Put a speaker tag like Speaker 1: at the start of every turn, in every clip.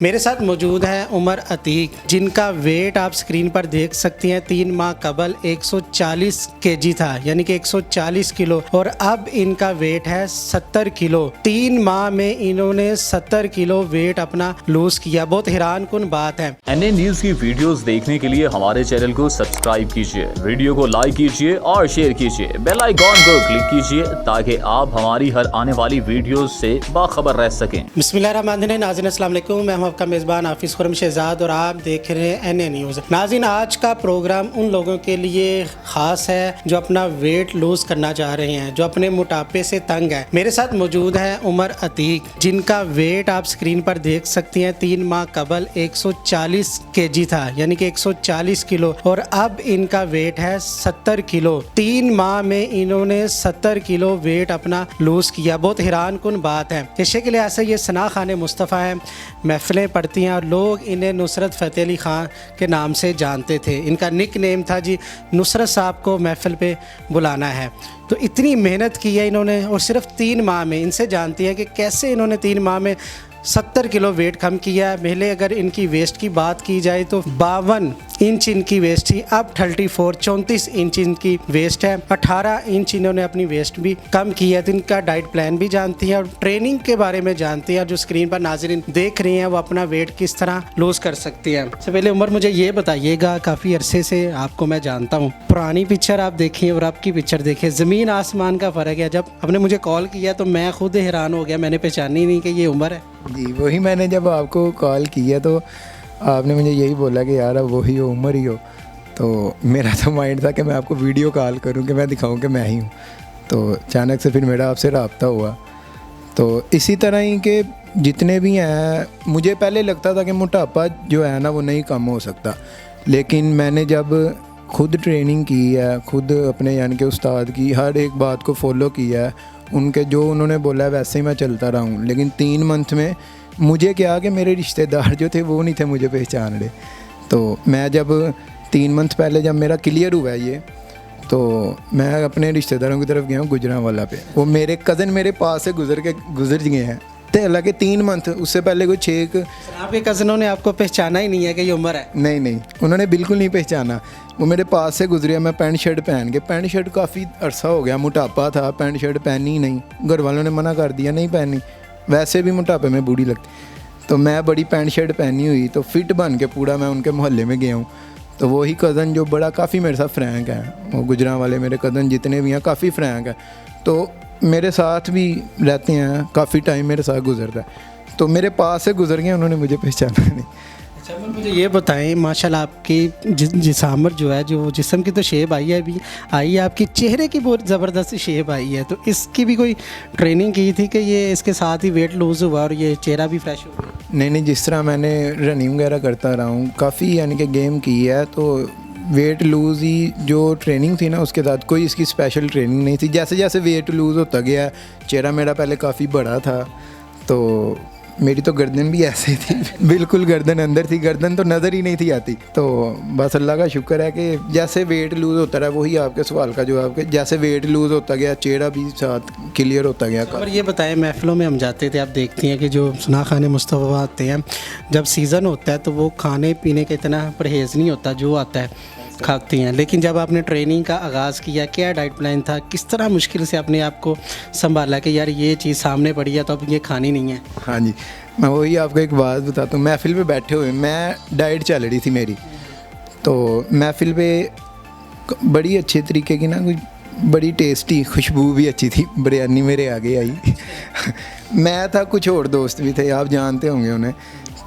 Speaker 1: मेरे साथ मौजूद हैं उमर अतीक, जिनका वेट आप स्क्रीन पर देख सकती हैं। 3 माह कबल 140 केजी था, यानी कि 140 किलो, और अब इनका वेट है 70 किलो। 3 माह में इन्होंने 70 किलो वेट अपना लूज किया। बहुत हैरान कुन बात है।
Speaker 2: एनए न्यूज की वीडियोस देखने के लिए हमारे चैनल को सब्सक्राइब कीजिए, वीडियो को लाइक कीजिए और शेयर कीजिए, बेल आइकॉन को क्लिक कीजिए ताकि आप हमारी हर आने वाली वीडियोस से बाखबर रह सकें।
Speaker 1: बिस्मिल्लाहिर्रहमानिर्रहीम। नाज़रीन अस्सलाम वालेकुम, मैं हूं आपका मेज़बान हाफिज़ खुरम शहजाद और आप देख रहे हैं एनए न्यूज़। नाज़रीन, आज का प्रोग्राम उन लोगों के लिए ख़ास है जो अपना वेट लूज़ करना चाह रहे हैं, जो अपने मोटापे से तंग है। मेरे साथ मौजूद हैं उमर अतीक, जिनका वेट आप स्क्रीन पर देख सकती हैं। 3 माह कबल 140 केजी था, यानी कि 140 किलो, और अब इनका वेट है 70 किलो। 3 माह में इन्होंने 70 किलो वेट अपना लूज़ किया। बहुत हैरान कुन बात है। पेशे के लिए ऐसे ये सना खान मुस्तफ़ा है, महफिलें पढ़ती हैं और लोग इन्हें नुसरत फ़तेह अली ख़ान के नाम से जानते थे। इनका निक नेम था जी नुसरत साहब को महफिल पे बुलाना है। तो इतनी मेहनत की है इन्होंने, और सिर्फ 3 माह में। इनसे जानती हैं कि कैसे इन्होंने 3 माह में 70 किलो वेट कम किया है। पहले अगर इनकी वेस्ट की बात की जाए तो 52 इंच इनकी वेस्ट थी, अब 34 इंच इनकी वेस्ट है। 18 इंच इन्होंने अपनी वेस्ट भी कम की है। तो इनका डाइट प्लान भी जानती हैं और ट्रेनिंग के बारे में जानती हैं। जो स्क्रीन पर नाज़रीन देख रही हैं वो अपना वेट किस तरह लूज़ कर सकती हैं। सबसे पहले उमर मुझे ये बताइएगा, काफ़ी अरसे से आपको मैं जानता हूँ, पुरानी पिक्चर आप देखिए और आपकी पिक्चर देखिए, ज़मीन आसमान का फ़र्क है। जब आपने मुझे कॉल किया तो मैं खुद हैरान हो गया, मैंने पहचानी नहीं कि ये उमर है।
Speaker 3: जी, वही मैंने जब आपको कॉल किया तो आपने मुझे यही बोला कि यार अब वही हो, उमर ही हो। तो मेरा तो माइंड था कि मैं आपको वीडियो कॉल करूं कि मैं दिखाऊं कि मैं ही हूं। तो अचानक से फिर मेरा आपसे रब्ता हुआ। तो इसी तरह ही कि जितने भी हैं, मुझे पहले लगता था कि मोटापा जो है ना वो नहीं कम हो सकता, लेकिन मैंने जब खुद ट्रेनिंग की है, खुद अपने यानी कि उस्ताद की हर एक बात को फॉलो किया है, उनके जो उन्होंने बोला है वैसे ही मैं चलता रहा हूँ। लेकिन 3 मंथ में मुझे क्या कि मेरे रिश्तेदार जो थे वो नहीं थे मुझे पहचान रहे। तो मैं जब 3 मंथ पहले जब मेरा क्लियर हुआ है ये, तो मैं अपने रिश्तेदारों की तरफ गया हूँ गुजरांवाला पे। वो मेरे कज़न मेरे पास से गुजर गए हैं। तो हालांकि 3 मंथ उससे पहले कोई 6
Speaker 1: आपके कज़नों ने आपको पहचाना ही नहीं है कि ये उमर है?
Speaker 3: नहीं, उन्होंने बिल्कुल नहीं पहचाना। वो मेरे पास से गुजरे, मैं पैंट शर्ट पहन के, पैंट शर्ट काफ़ी अरसा हो गया, मोटापा था, पैंट शर्ट पहनी ही नहीं, घर वालों ने मना कर दिया नहीं पहननी, वैसे भी मोटापे में बूढ़ी लगती। तो मैं बड़ी पैंट शर्ट पहनी हुई, तो फिट बन के पूरा मैं उनके मोहल्ले में गया हूँ। तो वही कज़न जो बड़ा काफ़ी मेरे साथ फ्रैंक है, वो गुजरांवाले मेरे कज़न जितने भी हैं काफ़ी फ्रैंक है, तो मेरे साथ भी रहते हैं, काफ़ी टाइम मेरे साथ गुजरता है। तो मेरे पास से गुजर गए, उन्होंने मुझे पहचाना नहीं।
Speaker 1: अच्छा, मुझे ये बताएं, माशाल्लाह आपकी जिसामत जो है, जो जिस्म की तो शेप आई है, अभी आई है, आपकी चेहरे की बहुत ज़बरदस्त शेप आई है। तो इसकी भी कोई ट्रेनिंग की थी कि ये इसके साथ ही वेट लूज़ हुआ और ये चेहरा भी फ्रेश हो गया?
Speaker 3: नहीं, जिस तरह मैंने रनिंग वगैरह करता रहा हूँ, काफ़ी यानी कि गेम की है, तो वेट लूज़ ही जो ट्रेनिंग थी ना उसके साथ कोई इसकी स्पेशल ट्रेनिंग नहीं थी। जैसे जैसे वेट लूज़ होता गया, चेहरा मेरा पहले काफ़ी बड़ा था, तो मेरी तो गर्दन भी ऐसे थी, बिल्कुल गर्दन अंदर थी, गर्दन तो नज़र ही नहीं थी आती। तो बस अल्लाह का शुक्र है कि जैसे वेट लूज़ होता रहा, वही आपके सवाल का जवाब, कि जैसे वेट लूज़ होता गया चेहरा भी साथ क्लियर होता गया।
Speaker 1: और ये बताएं, महफिलों में हम जाते थे, आप देखती हैं कि जो सना खान मुस्तफ़ा आते हैं, जब सीज़न होता है तो वो खाने पीने का इतना परहेज़ नहीं होता, जो आता है खाती हैं। लेकिन जब आपने ट्रेनिंग का आगाज़ किया, क्या डाइट प्लान था, किस तरह मुश्किल से अपने आप को संभाला कि यार ये चीज़ सामने पड़ी है तो अब ये खानी नहीं है?
Speaker 3: हाँ जी, मैं वही आपको एक बात बताता हूँ। महफिल पे बैठे हुए, मैं डाइट चल रही थी मेरी, तो महफिल पे बड़ी अच्छे तरीके की ना, कुछ बड़ी टेस्टी खुशबू भी अच्छी थी, बिरयानी मेरे आगे आई। मैं था, कुछ और दोस्त भी थे, आप जानते होंगे उन्हें।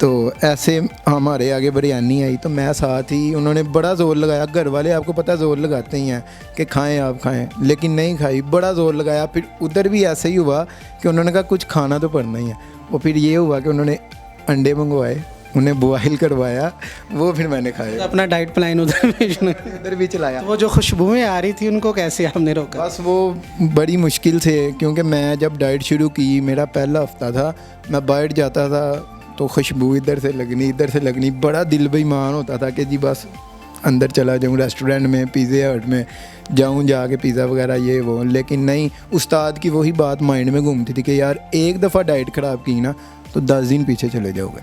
Speaker 3: तो ऐसे हमारे आगे बिरयानी आई, तो मैं साथ ही, उन्होंने बड़ा ज़ोर लगाया। घर वाले आपको पता ज़ोर लगाते ही हैं कि खाएं आप खाएं, लेकिन नहीं खाई, बड़ा ज़ोर लगाया। फिर उधर भी ऐसे ही हुआ कि उन्होंने कहा कुछ खाना तो पड़ना ही है। वो फिर ये हुआ कि उन्होंने अंडे मंगवाए, उन्हें बॉयल करवाया, वो फिर मैंने खाया।
Speaker 1: तो अपना डाइट प्लान उधर
Speaker 3: भी चलाया।
Speaker 1: तो वो जो खुशबुएं आ रही थी उनको कैसे आपने रोका?
Speaker 3: बस वो बड़ी मुश्किल से, क्योंकि मैं जब डाइट शुरू की, मेरा पहला हफ्ता था, मैं बाहर जाता था तो खुशबू इधर से लगनी, बड़ा दिल बेईमान होता था कि जी बस अंदर चला जाऊँ, रेस्टोरेंट में, पिज़्ज़ा हट में जाऊँ, जाके पिज़्ज़ा वगैरह ये वो। लेकिन नहीं, उस्ताद की वही बात माइंड में घूमती थी कि यार एक दफ़ा डाइट ख़राब की ना तो 10 दिन पीछे चले जाओगे।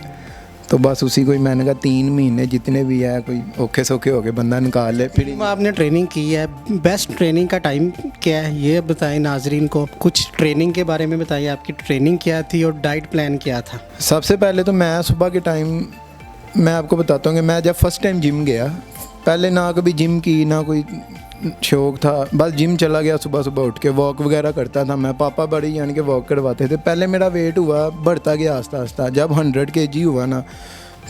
Speaker 3: तो बस उसी को ही मैंने कहा 3 महीने जितने भी है कोई औखे सौखे हो गए बंदा निकाल ले। फिर
Speaker 1: आपने ट्रेनिंग की है, बेस्ट ट्रेनिंग का टाइम क्या है ये बताएं नाजरीन को, कुछ ट्रेनिंग के बारे में बताइए, आपकी ट्रेनिंग क्या थी और डाइट प्लान क्या था?
Speaker 3: सबसे पहले तो मैं सुबह के टाइम मैं आपको बताता हूँ कि मैं जब फर्स्ट टाइम जिम गया, पहले ना कभी जिम की ना कोई शौक था, बस जिम चला गया, सुबह सुबह उठ के वॉक वगैरह करता था मैं, पापा बड़ी यानी कि वॉक करवाते थे। पहले मेरा वेट हुआ बढ़ता गया आस्ता आस्ता, जब 100 kg हुआ ना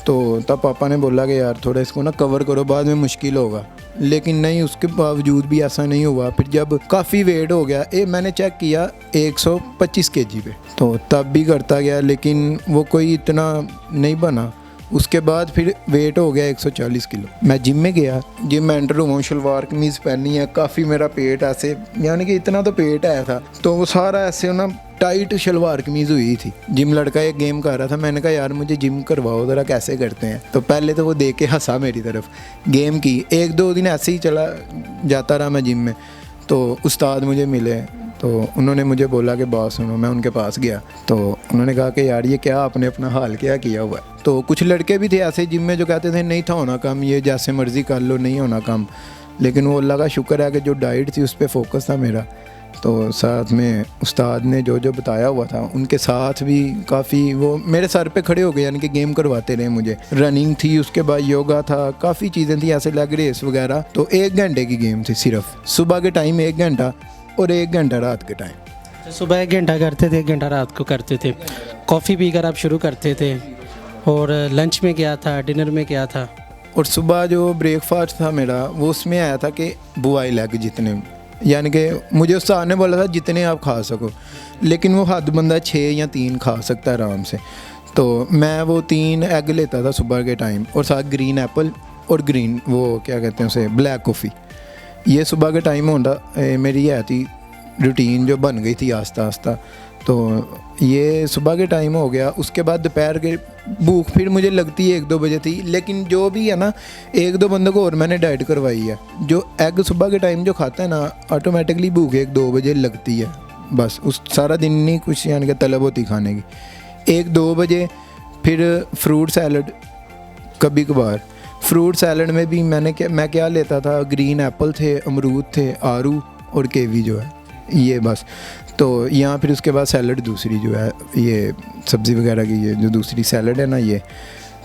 Speaker 3: तो तब पापा ने बोला कि यार थोड़ा इसको ना कवर करो, बाद में मुश्किल होगा, लेकिन नहीं, उसके बावजूद भी ऐसा नहीं हुआ। फिर जब काफ़ी वेट हो गया, मैंने चेक किया 125 kg पे, तो तब भी करता गया, लेकिन वो कोई इतना नहीं बना। उसके बाद फिर वेट हो गया 140 किलो। मैं जिम में गया, जिम में एंटर हुआ, शलवार कमीज़ पहनी है, काफ़ी मेरा पेट ऐसे यानी कि इतना तो पेट आया था, तो वो सारा ऐसे ना टाइट शलवार कमीज़ हुई थी। जिम लड़का एक गेम कर रहा था, मैंने कहा यार मुझे जिम करवाओ ज़रा, कैसे करते हैं। तो पहले तो वो देख के हंसा मेरी तरफ, गेम की 1-2 दिन ऐसे ही चला जाता रहा मैं जिम में। तो उस्ताद मुझे मिले, तो उन्होंने मुझे बोला कि बात सुनो, मैं उनके पास गया, तो उन्होंने कहा कि यार ये क्या आपने अपना हाल क्या किया हुआ है। तो कुछ लड़के भी थे ऐसे जिम में जो कहते थे नहीं था होना कम, ये जैसे मर्ज़ी कर लो, नहीं होना कम, लेकिन वो अल्लाह का शुक्र है कि जो डाइट थी उस पर फोकस था मेरा। तो साथ में उस्ताद ने जो जो बताया हुआ था उनके साथ भी काफ़ी वो मेरे सर पे खड़े हो गए, यानी कि गेम करवाते रहे मुझे। रनिंग थी, उसके बाद योगा था, काफ़ी चीज़ें थी ऐसे लेग रेस वगैरह। तो 1 घंटे की गेम थी सिर्फ, सुबह के टाइम 1 घंटा और 1 घंटा रात के टाइम।
Speaker 1: सुबह 1 घंटा करते थे, 1 घंटा रात को करते थे। कॉफ़ी पीकर आप शुरू करते थे, और लंच में क्या था, डिनर में क्या था?
Speaker 3: और सुबह जो ब्रेकफास्ट था मेरा वो उसमें आया था कि बॉयल एग जितने, यानी कि मुझे उस्ताद ने बोला था जितने आप खा सको, लेकिन वो हद बंदा 6 या 3 खा सकता है आराम से। तो मैं वो 3 एग लेता था सुबह के टाइम, और साथ ग्रीन एप्पल और ग्रीन वो क्या कहते हैं उसे, ब्लैक कॉफ़ी। ये सुबह के टाइम होता मेरी है थी रूटीन जो बन गई थी आस्ता आस्ता। तो ये सुबह के टाइम हो गया। उसके बाद दोपहर के भूख फिर मुझे लगती है 1-2 बजे थी, लेकिन जो भी है ना 1-2 बंदों को और मैंने डाइट करवाई है। जो एग सुबह के टाइम जो खाता है ना, ऑटोमेटिकली भूख 1-2 बजे लगती है, बस उस सारा दिन नहीं कुछ यानी कि तलब होती खाने की। 1-2 बजे फिर फ्रूट सैलड, कभी कभार फ्रूट सैलड में भी मैं क्या लेता था, ग्रीन एप्पल थे, अमरूद थे, आरू और केवी जो है ये बस। तो यहाँ फिर उसके बाद सैलड दूसरी जो है ये सब्ज़ी वगैरह की, ये जो दूसरी सैलड है ना ये,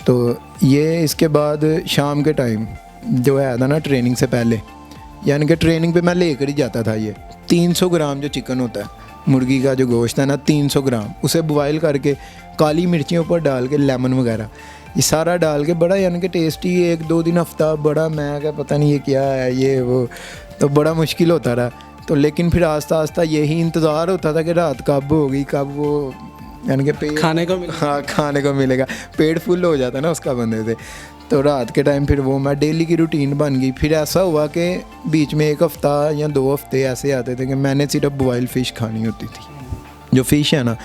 Speaker 3: तो ये इसके बाद शाम के टाइम जो है था ना ट्रेनिंग से पहले, यानी कि ट्रेनिंग पे मैं लेकर ही जाता था ये 300 ग्राम जो चिकन होता है, मुर्गी का जो गोश्त है ना 300 ग्राम, उसे बॉयल करके काली मिर्चियों ऊपर डाल के लेमन वगैरह ये सारा डाल के बड़ा यानी कि टेस्टी 1-2 दिन हफ्ता बड़ा, मैं क्या पता नहीं ये क्या है ये वो, तो बड़ा मुश्किल होता रहा। तो लेकिन फिर आस्ता आस्ता यही इंतज़ार होता था कि रात कब होगी, कब वो यानी कि पेट
Speaker 1: खाने को मिलेगा।
Speaker 3: हाँ खाने को मिलेगा, पेट फुल हो जाता ना उसका बंदे से। तो रात के टाइम फिर वो मैं डेली की रूटीन बन गई। फिर ऐसा हुआ कि बीच में 1 हफ़्ता या 2 हफ़्ते ऐसे आते थे कि मैंने सिर्फ बॉयल फ़िश खानी होती थी। जो फ़िश है ना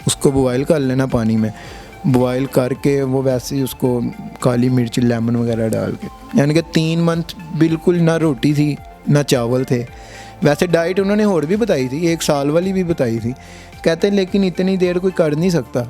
Speaker 3: उसको बॉयल कर लेना पानी में, बॉयल करके वो वैसे ही उसको काली मिर्च लेमन वगैरह डाल के, यानी कि 3 मंथ बिल्कुल ना रोटी थी ना चावल थे। वैसे डाइट उन्होंने और भी बताई थी, 1 साल वाली भी बताई थी, कहते लेकिन इतनी देर कोई कर नहीं सकता,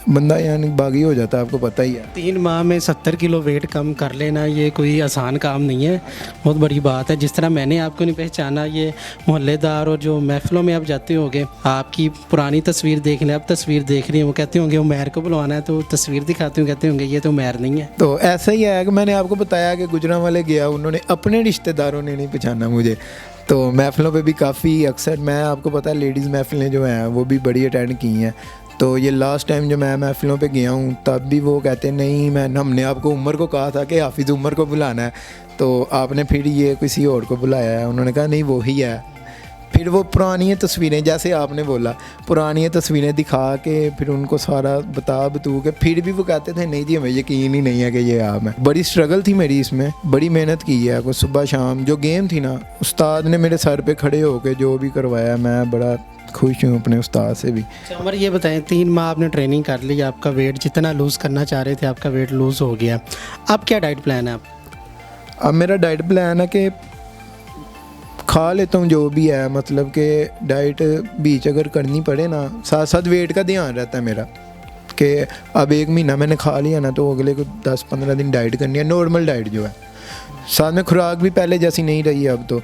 Speaker 3: बंदा यानी बागी हो जाता है, आपको पता ही है।
Speaker 1: 3 माह में 70 किलो वेट कम कर लेना ये कोई आसान काम नहीं है, बहुत बड़ी बात है। जिस तरह मैंने आपको नहीं पहचाना, ये मोहल्लेदार और जो महफिलों में आप जाते होंगे, आपकी पुरानी तस्वीर देख लें, अब तस्वीर देख रही है, वो कहते होंगे उमैर को बुलवाना है, तो तस्वीर दिखाते हुए कहते होंगे ये तो उमैर नहीं है।
Speaker 3: तो ऐसा ही है कि मैंने आपको बताया कि गुजरांवाले गया, उन्होंने अपने रिश्तेदारों ने नहीं पहचाना मुझे। तो महफिलों पे भी काफ़ी अक्सर, मैं आपको पता है लेडीज़ महफिलें जो हैं वो भी बड़ी अटेंड की हैं। तो ये लास्ट टाइम जो मैं महफिलों पे गया हूँ तब भी वो कहते नहीं, हमने आपको उमर को कहा था कि हाफिज़ उमर को बुलाना है, तो आपने फिर ये किसी और को बुलाया है। उन्होंने कहा नहीं वो ही है। फिर वो पुरानी तस्वीरें, जैसे आपने बोला, पुरानी तस्वीरें दिखा के फिर उनको सारा बतू के फिर भी वो कहते थे नहीं जी हमें यकीन ही नहीं है कि ये आप है। बड़ी स्ट्रगल थी मेरी इसमें, बड़ी मेहनत की है। कुछ सुबह शाम जो गेम थी ना, उस्ताद ने मेरे सर पे खड़े होके जो भी करवाया, मैं बड़ा खुश हूँ अपने उस्ताद से भी।
Speaker 1: अच्छा उमर ये बताएं, 3 माह आपने ट्रेनिंग कर ली, आपका वेट जितना लूज़ करना चाह रहे थे आपका वेट लूज़ हो गया, अब क्या डाइट प्लान है आप?
Speaker 3: अब मेरा डाइट प्लान है कि खा लेता हूँ जो भी है, मतलब कि डाइट बीच अगर करनी पड़े ना, साथ साथ वेट का ध्यान रहता है मेरा कि अब 1 महीना मैंने खा लिया ना तो अगले को 10-15 दिन डाइट करनी है, नॉर्मल डाइट जो है। साथ में खुराक भी पहले जैसी नहीं रही है अब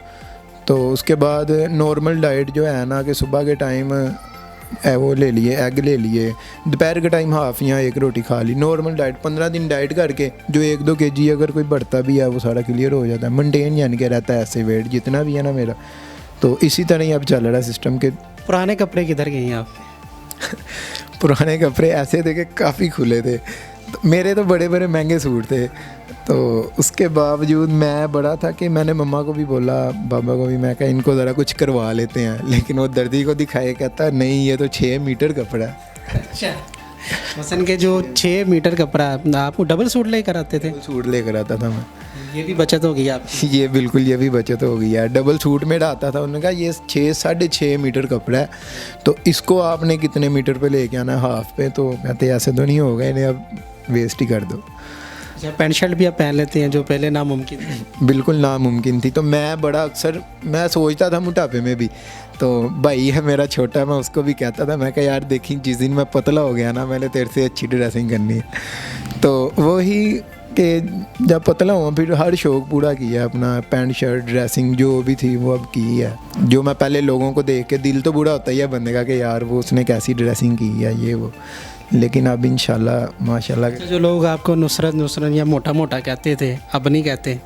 Speaker 3: तो उसके बाद नॉर्मल डाइट जो है ना कि सुबह के टाइम वो ले लिए, एग ले लिए, दोपहर के टाइम हाफ या 1 रोटी खा ली, नॉर्मल डाइट 15 दिन डाइट करके जो 1-2 kg अगर कोई बढ़ता भी है वो सारा क्लियर हो जाता है, मेंटेन यानी कि रहता है ऐसे वेट जितना भी है ना मेरा। तो इसी तरह ही अब चल रहा है सिस्टम के।
Speaker 1: पुराने कपड़े किधर गए हैं आप?
Speaker 3: पुराने कपड़े ऐसे थे कि काफ़ी खुले थे, तो मेरे तो बड़े बड़े महंगे सूट थे, तो उसके बावजूद मैं बड़ा था कि मैंने मम्मा को भी बोला, बाबा को भी, मैं कहा इनको ज़रा कुछ करवा लेते हैं, लेकिन वो दर्जी को दिखाए, कहता नहीं ये तो 6 मीटर कपड़ा है।
Speaker 1: अच्छा, मसन के जो 6 मीटर कपड़ा आप डबल सूट लेकर आते थे?
Speaker 3: सूट लेकर आता था मैं।
Speaker 1: ये भी बचत हो गई आपकी।
Speaker 3: ये बिल्कुल, ये भी बचत हो गई है। डबल सूट मेरा आता था, उन्होंने कहा ये 6-6.5 मीटर कपड़ा है, तो इसको आपने कितने मीटर पे लेके आना है, हाफ पे? तो कहते ऐसे तो नहीं होगा, इन्हें अब वेस्ट ही कर दो।
Speaker 1: अच्छा, पैंट शर्ट भी आप पहन लेते हैं जो पहले नामुमकिन थी?
Speaker 3: बिल्कुल नामुमकिन थी। तो मैं बड़ा अक्सर मैं सोचता था मोटापे में भी, तो भाई है मेरा छोटा, मैं उसको भी कहता था, मैं कहा यार देखी जिस दिन मैं पतला हो गया ना, मैंने तेरे से अच्छी ड्रेसिंग करनी है। तो वही कि जब पतला हुआ फिर हर शौक़ पूरा किया अपना, पैंट शर्ट ड्रेसिंग जो भी थी वो अब की है। जो मैं पहले लोगों को देख के दिल तो बुरा होता ही है बंदे का कि यार वो उसने कैसी ड्रेसिंग की है ये वो, लेकिन अब इंशाल्लाह माशाल्लाह।
Speaker 1: जो लोग आपको नुसरत या मोटा मोटा कहते थे अब नहीं कहते?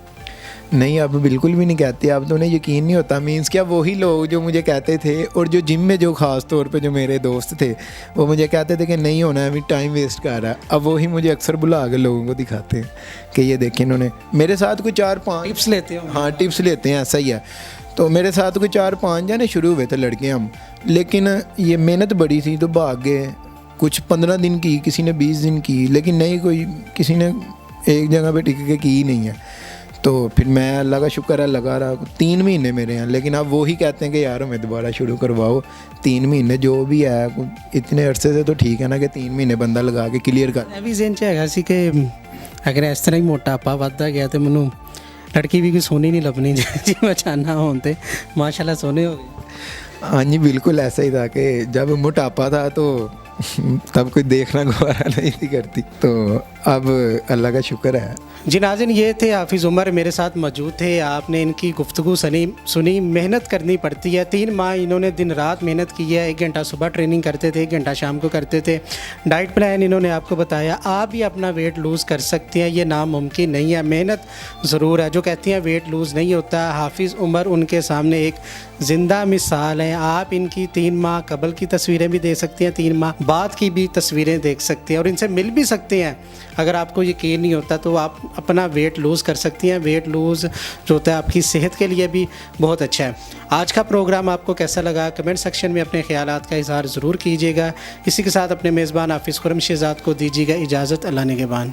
Speaker 3: नहीं, अब बिल्कुल भी नहीं कहते। अब तो उन्हें यकीन नहीं होता, मीन्स क्या वही लोग जो मुझे कहते थे, और जो जिम में जो ख़ास तौर पे जो मेरे दोस्त थे वो मुझे कहते थे कि नहीं होना है, अभी टाइम वेस्ट कर रहा है, अब वही मुझे अक्सर बुला कर लोगों को दिखाते हैं कि ये देखें इन्होंने मेरे साथ कोई 4-5
Speaker 1: टिप्स लेते हो?
Speaker 3: हाँ, टिप्स लेते हैं, ऐसा ही है। तो मेरे साथ कोई 4-5 जाने शुरू हुए थे लड़के हम, लेकिन ये मेहनत बड़ी थी तो भाग गए। कुछ 15 दिन की, किसी ने 20 दिन की, लेकिन नहीं कोई किसी ने एक जगह पे टिक के की ही नहीं है। तो फिर मैं अल्लाह का शुक्र है लगा रहा, 3 महीने मेरे हैं, लेकिन अब वो ही कहते हैं कि यार हमें दोबारा शुरू करवाओ। 3 महीने जो भी है, इतने अरसे से तो ठीक है ना कि 3 महीने बंदा लगा के क्लियर कर।
Speaker 1: मैं भी जेन चाहेगा सी कि अगर इस तरह ही मोटापा ਵੱਧਦਾ गया तो मैनू लड़की भी कोई सोनी नहीं लभनी जी मैं चाहना होते माशाल्लाह सोने हो गए।
Speaker 3: हाँ जी, बिल्कुल ऐसा ही था कि जब मोटापा था तो तब कोई देखना गवारा नहीं थी करती, तो अब अल्लाह का शुक्र है।
Speaker 1: जी नाज़रीन, ये थे हाफिज़ उमर मेरे साथ मौजूद थे। आपने इनकी गुफ्तगू सुनी। मेहनत करनी पड़ती है, 3 माह इन्होंने दिन रात मेहनत की है। 1 घंटा सुबह ट्रेनिंग करते थे, 1 घंटा शाम को करते थे। डाइट प्लान इन्होंने आपको बताया। आप भी अपना वेट लूज़ कर सकते हैं, ये नामुमकिन नहीं है, मेहनत ज़रूर है। जो कहती हैं वेट लूज़ नहीं होता, हाफिज़ उमर उनके सामने एक ज़िंदा मिसाल है। आप इनकी 3 माह कबल की तस्वीरें भी देख सकते हैं, 3 माह बाद की भी तस्वीरें देख सकते हैं और इनसे मिल भी सकते हैं। अगर आपको यकीन नहीं होता तो आप अपना वेट लूज़ कर सकती हैं। वेट लूज़ जो होता है आपकी सेहत के लिए भी बहुत अच्छा है। आज का प्रोग्राम आपको कैसा लगा कमेंट सेक्शन में अपने ख्यालात का इज़हार ज़रूर कीजिएगा। इसी के साथ अपने मेज़बान हाफिज़ खुर्रम शहज़ाद को दीजिएगा इजाज़त। अल्लाह निगहबान।